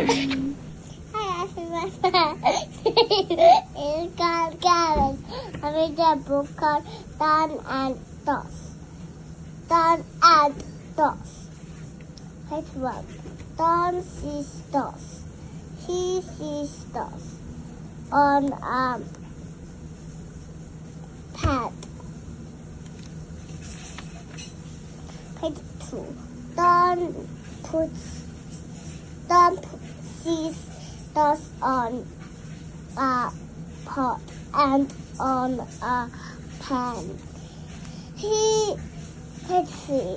Hi everyone. It's called Carrots. I read a book called Don and Toss. Don and Toss. Page 1. Don sees Toss. He sees Toss on a pad. Page 2. Don sees Toss on a pot and on a pan. Page 3.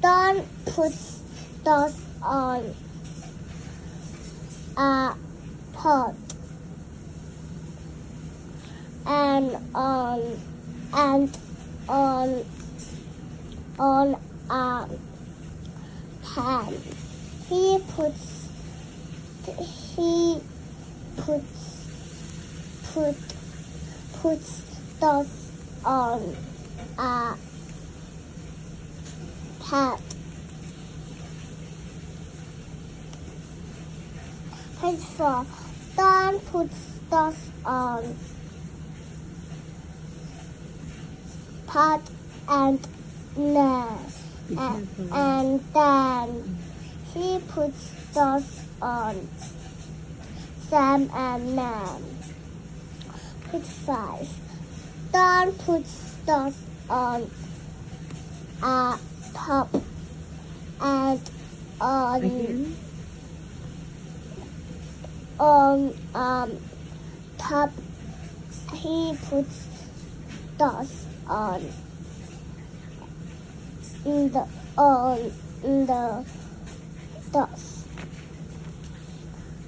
Don puts Toss on a pot and on a pan. He puts Toss on a pad. Page 4. Don puts Toss on pot and then he puts Toss on Sam and Nan. Page 5. Don puts Toss on a top and on top he puts Toss on the Toss.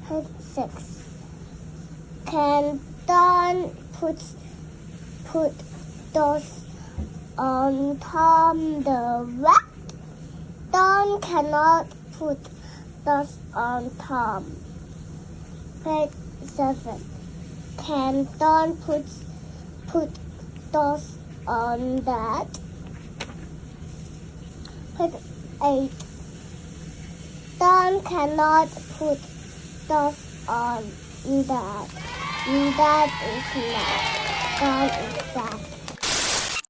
Page 6. Can Don put Toss on Tom the rat? Don cannot put Toss on Tom. Page 7. Can Don put Toss on that? Page 8. Don cannot put Toss on that. That is not. Don is sad.